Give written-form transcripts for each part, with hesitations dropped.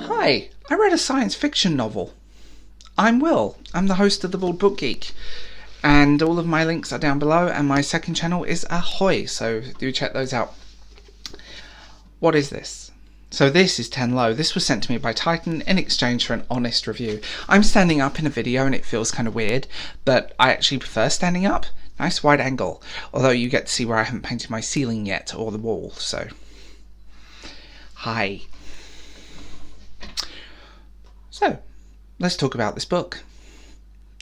Hi, I read a science fiction novel. I'm Will, I'm the host of The Bald Book Geek, and all of my links are down below, and my second channel is Ahoy, so do check those out. What is this? So this is 10 Low. This was sent to me by Titan in exchange for an honest review. I'm standing up in a video and it feels kind of weird, but I actually prefer standing up. Nice wide angle, although you get to see where I haven't painted my ceiling yet, or the wall, so... Hi. So, let's talk about this book.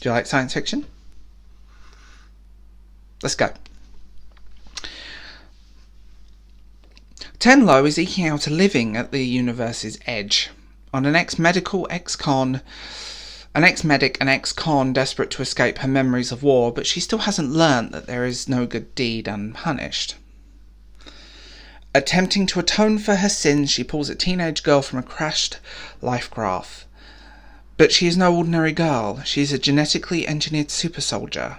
Do you like science fiction? Let's go. 10 Low is eking out a living at the universe's edge. On an ex-medic and ex-con desperate to escape her memories of war, but she still hasn't learnt that there is no good deed unpunished. Attempting to atone for her sins, she pulls a teenage girl from a crashed life graph. But she is no ordinary girl. She is a genetically engineered super soldier.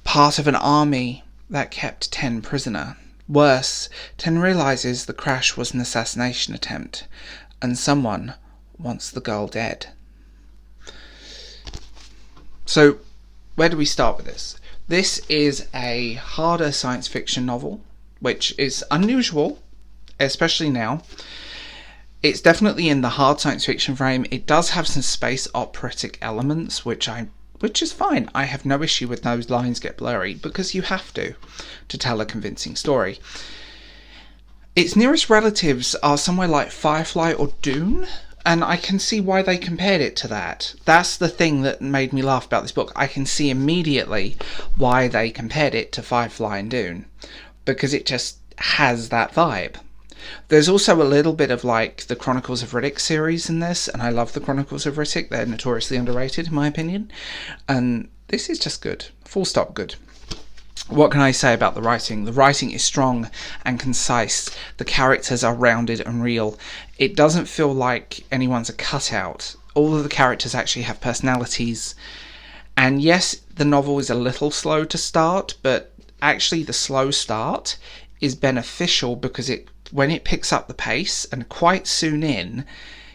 Part of an army that kept 10 prisoner. Worse, 10 realises the crash was an assassination attempt, and someone wants the girl dead. So, where do we start with this? This is a harder science fiction novel, which is unusual, especially now. It's definitely in the hard science fiction frame. It does have some space operatic elements, which is fine. I have no issue with those lines get blurry, because you have to tell a convincing story. Its nearest relatives are somewhere like Firefly or Dune, and I can see why they compared it to that. That's the thing that made me laugh about this book. I can see immediately why they compared it to Firefly and Dune, because it just has that vibe. There's also a little bit of like the Chronicles of Riddick series in this, and I love the Chronicles of Riddick. They're notoriously underrated in my opinion, and this is just good. Full stop good. What can I say about the writing? The writing is strong and concise. The characters are rounded and real. It doesn't feel like anyone's a cutout. All of the characters actually have personalities, and yes, the novel is a little slow to start, but actually the slow start is beneficial because when it picks up the pace, and quite soon in,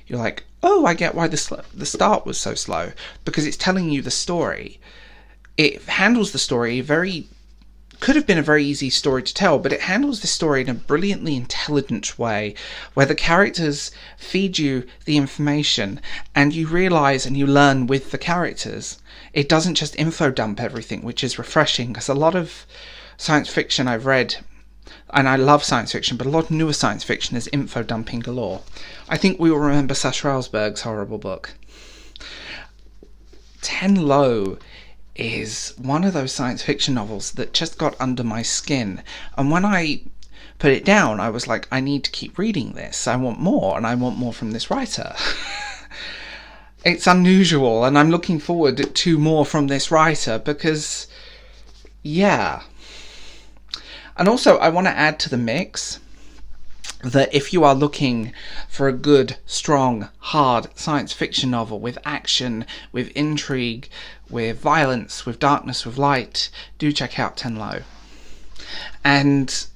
you're like, oh, I get why the start was so slow, because it's telling you the story. It handles the story could have been a very easy story to tell, but it handles the story in a brilliantly intelligent way, where the characters feed you the information, and you realise and you learn with the characters. It doesn't just info dump everything, which is refreshing, because a lot of science fiction I've read, and I love science fiction, but a lot of newer science fiction is info dumping galore. I think we all remember Sasha Ellsberg's horrible book. 10 Low is one of those science fiction novels that just got under my skin, and when I put it down, I was like, I need to keep reading this. I want more, and I want more from this writer. It's unusual, and I'm looking forward to more from this writer, because, yeah. And also, I want to add to the mix that if you are looking for a good, strong, hard science fiction novel with action, with intrigue, with violence, with darkness, with light, do check out 10 Low. And,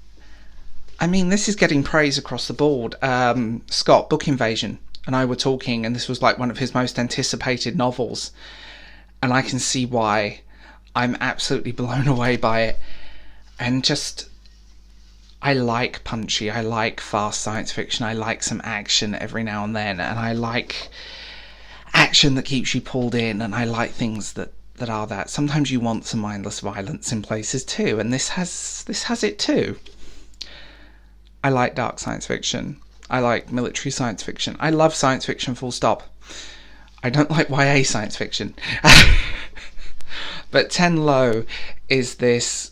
I mean, this is getting praise across the board. Scott, Book Invasion, and I were talking, and this was like one of his most anticipated novels. And I can see why. I'm absolutely blown away by it. And just, I like punchy, I like fast science fiction, I like some action every now and then, and I like action that keeps you pulled in, and I like things that are that. Sometimes you want some mindless violence in places too, and this has it too. I like dark science fiction. I like military science fiction. I love science fiction full stop. I don't like YA science fiction. But 10 Low is this...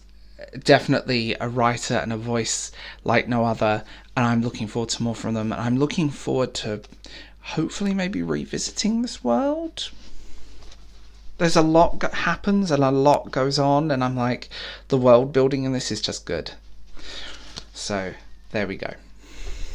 definitely a writer and a voice like no other, and I'm looking forward to more from them, and I'm looking forward to hopefully maybe revisiting this world. There's a lot that happens and a lot goes on, and I'm like, the world building in this is just good. So there we go.